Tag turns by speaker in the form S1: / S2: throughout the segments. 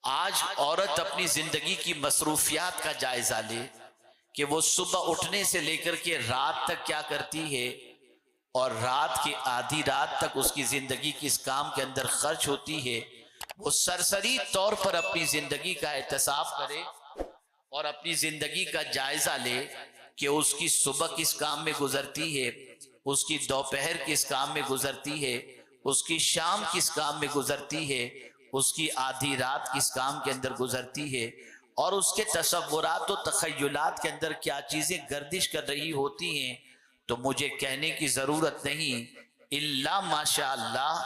S1: آج عورت اپنی زندگی کی مصروفیات کا جائزہ لے کہ وہ صبح اٹھنے سے لے کر کے رات تک کیا کرتی ہے، اور رات کی آدھی رات تک اس کی زندگی کس کام کے اندر خرچ ہوتی ہے۔ وہ سرسری طور پر اپنی زندگی کا احتساب کرے اور اپنی زندگی کا جائزہ لے کہ اس کی صبح کس کام میں گزرتی ہے، اس کی دوپہر کس کام میں گزرتی ہے، اس کی شام کس کام میں گزرتی ہے، اس کی آدھی رات کس کام کے اندر گزرتی ہے، اور اس کے تصورات و تخیلات کے اندر کیا چیزیں گردش کر رہی ہوتی ہیں۔ تو مجھے کہنے کی ضرورت نہیں، الا ماشاء اللہ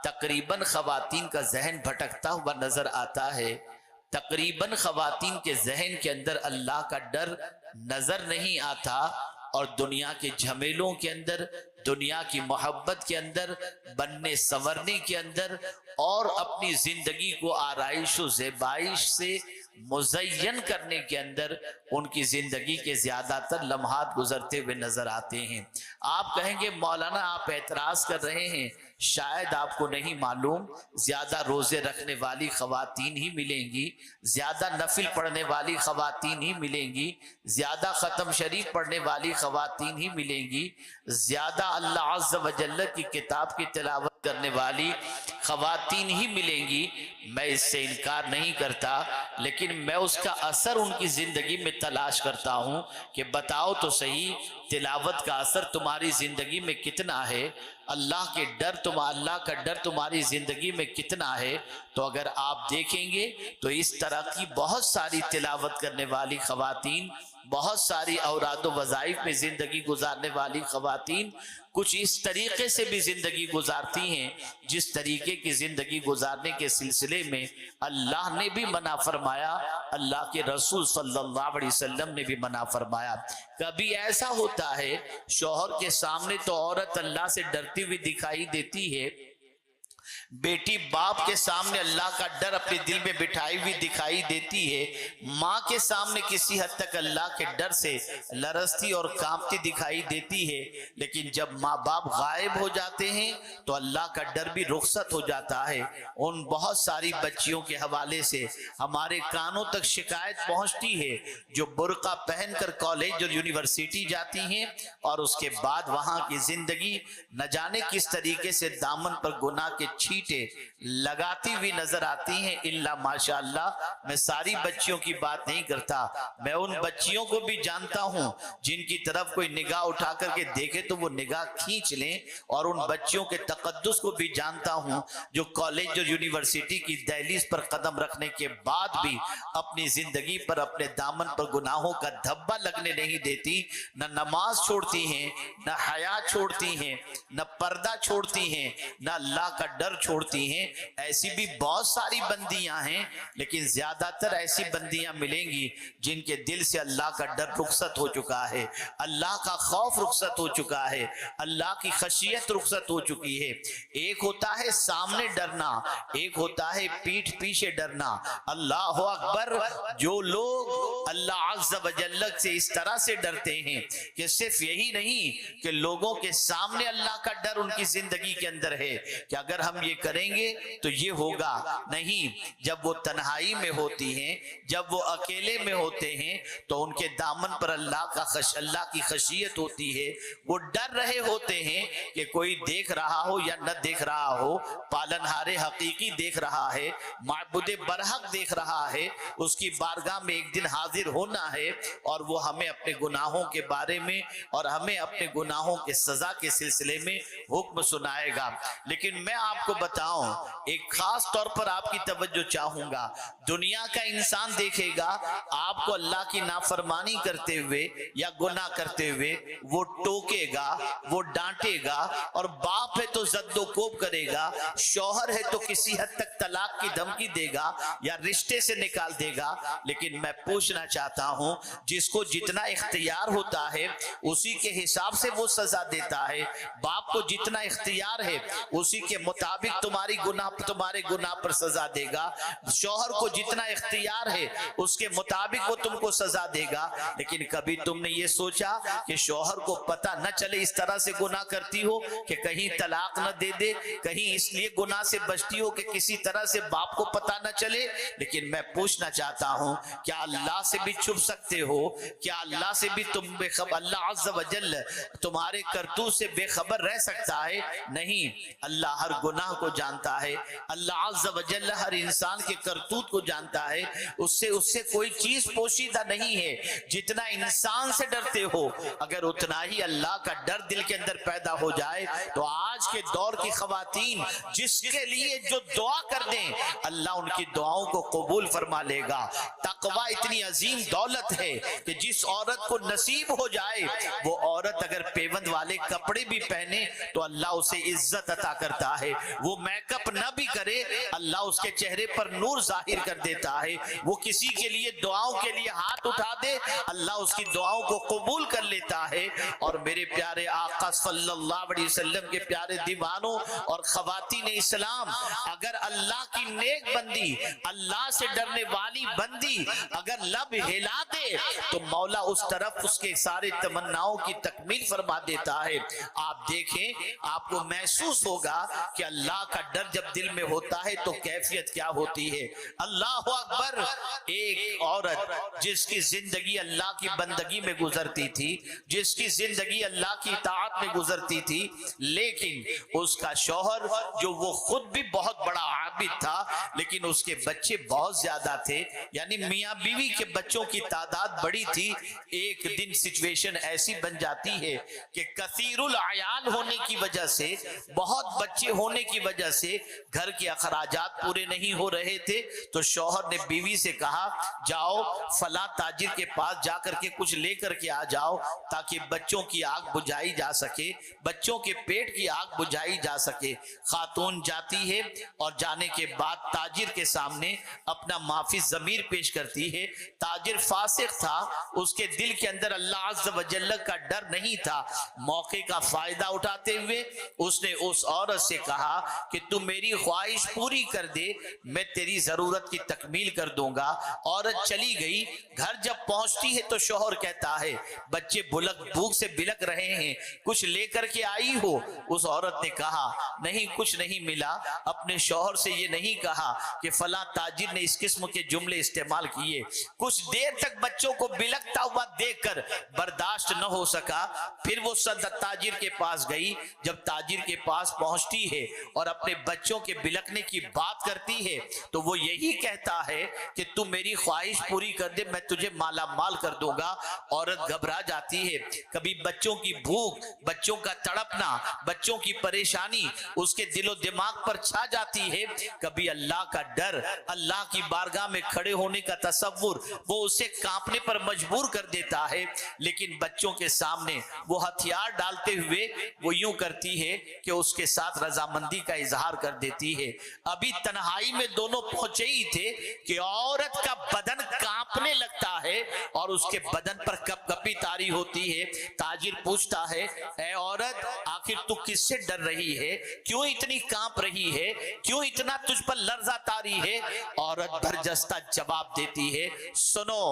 S1: تقریباً خواتین کا ذہن بھٹکتا ہوا نظر آتا ہے۔ تقریباً خواتین کے ذہن کے اندر اللہ کا ڈر نظر نہیں آتا، اور دنیا کے جھمیلوں کے اندر، دنیا کی محبت کے اندر، بننے سنورنے کے اندر، اور اپنی زندگی کو آرائش و زیبائش سے مزین کرنے کے اندر ان کی زندگی کے زیادہ تر لمحات گزرتے ہوئے نظر آتے ہیں۔ آپ کہیں گے مولانا آپ اعتراض کر رہے ہیں، شاید آپ کو نہیں معلوم، زیادہ روزے رکھنے والی خواتین ہی ملیں گی، زیادہ نفل پڑھنے والی خواتین ہی ملیں گی، زیادہ ختم شریف پڑھنے والی خواتین ہی ملیں گی، زیادہ اللہ عز و جل کی کتاب کی تلاوت کرنے والی خواتین ہی ملیں گی۔ میں اس سے انکار نہیں کرتا، لیکن میں اس کا اثر ان کی زندگی میں تلاش کرتا ہوں کہ بتاؤ تو صحیح، تلاوت کا اثر تمہاری زندگی میں کتنا ہے، اللہ کا ڈر تمہاری زندگی میں کتنا ہے۔ تو اگر آپ دیکھیں گے تو اس طرح کی بہت ساری تلاوت کرنے والی خواتین، بہت ساری اوراد و وظائف میں زندگی گزارنے والی خواتین کچھ اس طریقے سے بھی زندگی گزارتی ہیں جس طریقے کی زندگی گزارنے کے سلسلے میں اللہ نے بھی منع فرمایا، اللہ کے رسول صلی اللہ علیہ وسلم نے بھی منع فرمایا۔ کبھی ایسا ہوتا ہے شوہر کے سامنے تو عورت اللہ سے ڈرتی ہوئی دکھائی دیتی ہے، بیٹی باپ کے سامنے اللہ کا ڈر اپنے دل میں بٹھائی ہوئی دکھائی دیتی ہے، ماں کے سامنے کسی حد تک اللہ کے ڈر سے لرزتی اور کانپتی دکھائی دیتی ہے، لیکن جب ماں باپ غائب ہو جاتے ہیں تو اللہ کا ڈر بھی رخصت ہو جاتا ہے۔ ان بہت ساری بچیوں کے حوالے سے ہمارے کانوں تک شکایت پہنچتی ہے جو برقع پہن کر کالج اور یونیورسٹی جاتی ہیں اور اس کے بعد وہاں کی زندگی نہ جانے کس طریقے سے دامن پر گناہ کے چھیٹے لگاتی ہوئی نظر آتی ہیں۔ الا ماشاءاللہ میں ساری بچیوں کی بات نہیں کرتا، میں ان بچیوں کو بھی جانتا ہوں جن کی طرف کوئی نگاہ اٹھا کر کے دیکھے تو وہ نگاہ کھینچ لیں، اور ان بچیوں کے تقدس کو بھی جانتا ہوں جو کالج اور یونیورسٹی کی دہلیز پر قدم رکھنے کے بعد بھی اپنی زندگی پر اپنے دامن پر گناہوں کا دھبا لگنے نہیں دیتی، نہ نماز چھوڑتی ہیں، نہ حیا چھوڑتی ہیں، نہ پردہ چھوڑتی ہیں، نہ اللہ کا ڈر چھوڑتی ہیں۔ ایسی بھی بہت ساری بندیاں ہیں، لیکن زیادہ تر ایسی بندیاں ملیں گی جن کے دل سے اللہ کا ڈر رخصت ہو چکا ہے، اللہ کا خوف رخصت ہو چکا ہے، اللہ کی خشیت رخصت ہو چکی ہے۔ ایک ہوتا ہے سامنے ڈرنا، ایک ہوتا ہے پیٹھ پیچھے ڈرنا۔ اللہ اکبر! جو لوگ اللہ عز و جل سے اس طرح سے ڈرتے ہیں کہ صرف یہی نہیں کہ لوگوں کے سامنے اللہ کا ڈر ان کی زندگی کے اندر ہے کہ اگر ہم یہ کریں گے تو یہ ہوگا، نہیں، جب وہ تنہائی میں ہوتی ہیں، جب وہ اکیلے میں ہوتے ہیں تو ان کے دامن پر اللہ کی خشیت ہوتی ہے، وہ ڈر رہے ہوتے ہیں کہ کوئی دیکھ رہا ہو یا نہ دیکھ رہا ہو، پالنہار حقیقی دیکھ رہا ہے، معبود برحق دیکھ رہا ہے، اس کی بارگاہ میں ایک دن حاضر ہونا ہے اور وہ ہمیں اپنے گناہوں کے بارے میں اور ہمیں اپنے گناہوں کے سزا کے سلسلے میں حکم سنائے گا۔ لیکن میں آپ کو بتاؤں، ایک خاص طور پر آپ کی توجہ چاہوں گا، دنیا کا انسان دیکھے گا آپ کو اللہ کی نافرمانی کرتے ہوئے یا گناہ کرتے ہوئے، وہ ٹوکے گا، وہ ڈانٹے گا، اور باپ ہے تو زد و کوب کرے گا، شوہر ہے تو کسی حد تک طلاق کی دھمکی دے گا یا رشتے سے نکال دے گا۔ لیکن میں پوچھنا چاہتا ہوں، جس کو جتنا اختیار ہوتا ہے اسی کے حساب سے وہ سزا دیتا ہے، باپ کو جتنا اختیار ہے اسی کے مطابق مطابق تمہارے گناہ پر سزا دے گا، شوہر کو جتنا اختیار ہے اس کے مطابق وہ تم کو سزا دے گا۔ لیکن کبھی تم نے یہ سوچا کہ شوہر کو پتہ نہ چلے اس طرح سے گناہ کرتی ہو کہ کہیں طلاق نہ دے دے، کہیں اس لیے گناہ سے بچتی ہو کہ کسی طرح سے باپ کو پتہ نہ چلے؟ لیکن میں پوچھنا چاہتا ہوں، کیا اللہ سے بھی چھپ سکتے ہو؟ کیا اللہ سے بھی تم بے خبر؟ اللہ عز و جل تمہارے کرتوت سے بے خبر رہ سکتا ہے؟ نہیں، اللہ ہر گناہ کو جانتا ہے، اللہ عز و جل ہر انسان کے کرتوت کو جانتا ہے، اس سے کوئی چیز پوشیدہ نہیں ہے۔ جتنا انسان سے ڈرتے ہو اگر اتنا ہی اللہ کا ڈر دل کے اندر پیدا ہو جائے تو آج کے دور کی خواتین جس کے لیے جو دعا کر دیں اللہ ان کی دعاؤں کو قبول فرما لے گا۔ تقوی اتنی عظیم دولت ہے کہ جس عورت کو نصیب ہو جائے وہ عورت اگر پیوند والے کپڑے بھی پہنے تو اللہ اسے عزت عطا کرتا ہے، وہ میک اپ نہ بھی کرے اللہ اس کے چہرے پر نور ظاہر کر دیتا ہے، وہ کسی کے لیے دعاؤں کے لیے ہاتھ اٹھا دے اللہ اس کی دعاؤں کو قبول کر لیتا ہے۔ اور میرے پیارے آقا صلی اللہ علیہ وسلم کے پیارے دیوانوں اور خواتین اسلام، اگر اللہ کی نیک بندی، اللہ سے ڈرنے والی بندی اگر لب ہلا دے تو مولا اس طرف اس کے سارے تمناؤں کی تکمیل فرما دیتا ہے۔ آپ دیکھیں، آپ کو محسوس ہوگا کہ اللہ کا ڈر جب دل میں ہوتا ہے تو کیفیت کیا ہوتی ہے۔ اللہ اکبر! ایک عورت جس کی زندگی اللہ کی بندگی میں گزرتی تھی، جس کی زندگی اللہ کی اطاعت میں گزرتی تھی، لیکن اس کا شوہر جو وہ خود بھی بہت بڑا عابد تھا لیکن اس کے بچے بہت زیادہ تھے، یعنی میاں بیوی کے بچوں کی تعداد بڑی تھی۔ ایک دن سچویشن ایسی بن جاتی ہے کہ کثیر العیال ہونے کی وجہ سے، بہت بچے ہونے کی وجہ سے گھر کے اخراجات پورے نہیں ہو رہے تھے، تو شوہر نے بیوی سے کہا جاؤ فلاں تاجر کے پاس جا کر کے کچھ لے کر کے آ جاؤ تاکہ بچوں کی آگ بجھائی جا سکے، بچوں کے پیٹ کی آگ بجھائی جا سکے۔ خاتون جاتی ہے اور جانے کے بعد تاجر کے سامنے اپنا معافی ضمیر پیش کرتی ہے۔ تاجر فاسق تھا، اس کے دل کے اندر اللہ عز و جل کا ڈر نہیں تھا۔ موقع کا فائدہ اٹھاتے ہوئے اس نے اس عورت سے کہا کہ تو میری خواہش پوری کر دے، میں تیری ضرورت کی تکمیل کر دوں گا۔ عورت چلی گئی، گھر جب پہنچتی ہے تو شوہر کہتا ہے بچے بھوک سے بلک رہے ہیں، کچھ لے کر کے آئی ہو؟ اس عورت نے کہا نہیں، کچھ نہیں ملا۔ اپنے شوہر سے یہ نہیں کہا کہ فلاں تاجر نے اس قسم کے جملے استعمال کیے۔ کچھ دیر تک بچوں کو بلکتا ہوا دیکھ کر برداشت نہ ہو سکا، پھر وہ تاجر کے پاس گئی۔ جب تاجر کے پاس پہنچتی ہے اور اپنے بچوں کے بلکنے کی بات کرتی ہے تو وہ یہی کہتا ہے کہ تو میری خواہش پوری کر دے، میں تجھے مالا مال کر دوں گا۔ عورت گھبرا جاتی ہے، کبھی بچوں کی بھوک، بچوں کا تڑپنا، بچوں کی پریشانی اس کے دل و دماغ پر چھا جاتی ہے، کبھی اللہ کا ڈر، اللہ کی بارگاہ میں کھڑے ہونے کا تصور وہ اسے کانپنے پر مجبور کر دیتا ہے۔ لیکن بچوں کے سامنے وہ ہتھیار ڈالتے ہوئے وہ یوں کرتی ہے کہ اس کے ساتھ رضامندی کا اظہار کر دیتی ہے۔ ابھی تنہائی میں دونوں پہنچے ہی تھے کہ عورت کا بدن کانپنے لگتا ہے اور اس کے بدن پر کپ کپی طاری ہوتی ہے۔ تاجر پوچھتا ہے اے عورت، آخر تو کس سے ڈر رہی ہے؟ کیوں اتنی کانپ رہی ہے؟ کیوں اتنا تجھ پر لرزہ طاری ہے؟ عورت برجستہ جواب دیتی ہے سنو،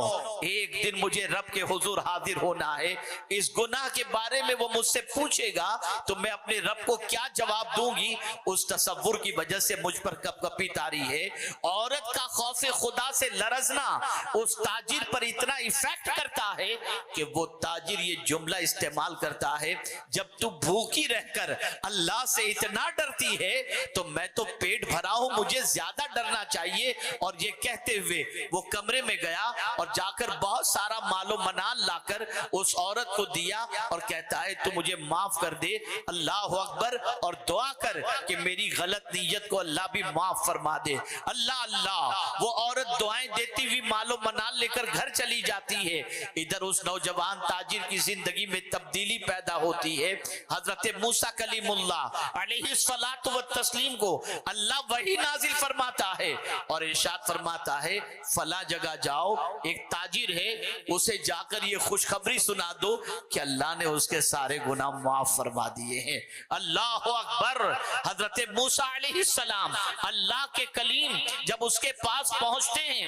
S1: ایک دن مجھے رب کے حضور حاضر ہونا ہے، اس گناہ کے بارے میں وہ مجھ سے پوچھے گا تو میں اپنے رب کو کیا جواب دوں گی؟ اس تصور کی وجہ سے مجھ پر کپ کپی طاری ہے۔ عورت کا خوف خدا سے لرزنا اس تاجر پر اتنا ایفیکٹ کرتا ہے کہ وہ تاجر یہ جملہ استعمال کرتا ہے جب تو بھوکی رہ کر اللہ سے اتنا ڈرتی ہے تو میں تو پیٹ بھرا ہوں، مجھے زیادہ ڈرنا چاہیے۔ اور یہ کہتے ہوئے وہ کمرے میں گیا اور جا کر بہت سارا مال و منال لا کر اس عورت کو دیا اور کہتا ہے تو مجھے معاف کر دے، اللہ اکبر، اور دعا کر کہ میری غلط نیت کو اللہ بھی معاف فرما دے۔ اللہ اللہ، وہ عورت دعائیں دیتی ہوئی مال و منال لے کر گھر چلی جاتی ہے، ادھر اس نوجوان تاجر کی زندگی میں تبدیلی پیدا ہوتی ہے۔ حضرت موسیٰ کلیم اللہ علیہ الصلاۃ والتسلیم کو اللہ وحی نازل فرماتا ہے اور ارشاد فرماتا ہے فلاں جگہ جاؤ، ایک تاجر ہے، اسے جا کر یہ خوشخبری سنا دو کہ اللہ نے اس کے سارے گناہ معاف فرما دیے ہیں۔ اللہ اکبر۔ حضرت موسیٰ علیہ السلام اللہ کے کلیم جب اس کے پاس پہنچتے ہیں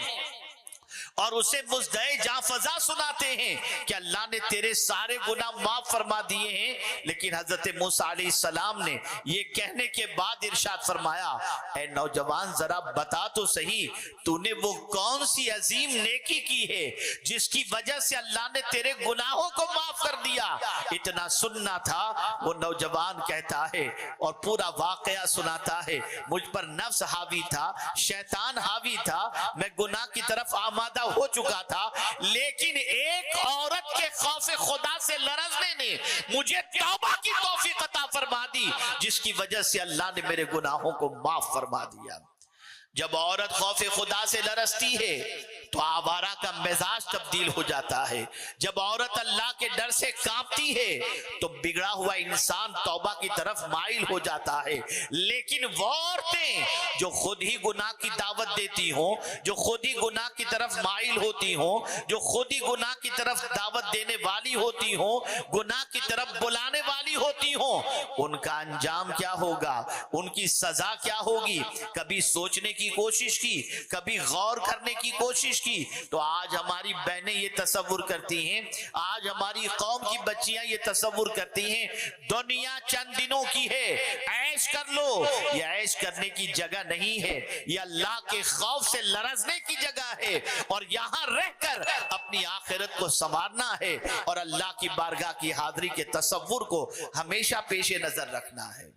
S1: اور اسے مزدہ جاں فضا سناتے ہیں کہ اللہ نے تیرے سارے گناہ معاف فرما دیے ہیں، لیکن حضرت موسیٰ علیہ السلام نے یہ کہنے کے بعد ارشاد فرمایا اے نوجوان ذرا بتا تو صحیح تو نے وہ کون سی عظیم نیکی کی ہے جس کی وجہ سے اللہ نے تیرے گناہوں کو معاف کر دیا۔ اتنا سننا تھا، وہ نوجوان کہتا ہے اور پورا واقعہ سناتا ہے مجھ پر نفس حاوی تھا، شیطان حاوی تھا، میں گناہ کی طرف آمادہ ہو چکا تھا، لیکن ایک عورت کے خوف خدا سے لرزنے نے مجھے توبہ کی توفیق عطا فرما دی، جس کی وجہ سے اللہ نے میرے گناہوں کو معاف فرما دیا۔ جب عورت خوف خدا سے لرزتی ہے تو آوارہ کا مزاج تبدیل ہو جاتا ہے، جب عورت اللہ کے ڈر سے کانپتی ہے تو بگڑا ہوا انسان توبہ کی طرف مائل ہو جاتا ہے۔ لیکن وہ عورتیں جو خود ہی گناہ کی دعوت دیتی ہوں، جو خود ہی گناہ کی طرف مائل ہوتی ہوں، جو خود ہی گناہ کی طرف دعوت دینے والی ہوتی ہوں، گناہ کی طرف بلانے والی ہوتی ہوں، ان کا انجام کیا ہوگا، ان کی سزا کیا ہوگی؟ کبھی سوچنے کی کوشش کی، کبھی غور کرنے کی کوشش کی تو آج ہماری بہنیں یہ تصور کرتی ہیں، آج ہماری قوم کی بچیاں یہ تصور کرتی ہیں دنیا چند دنوں کی ہے، عیش کر لو۔ یہ عیش کرنے کی جگہ نہیں ہے، یہ اللہ کے خوف سے لرزنے کی جگہ ہے، اور یہاں رہ کر اپنی آخرت کو سنوارنا ہے اور اللہ کی بارگاہ کی حاضری کے تصور کو ہمیشہ پیش نظر رکھنا ہے۔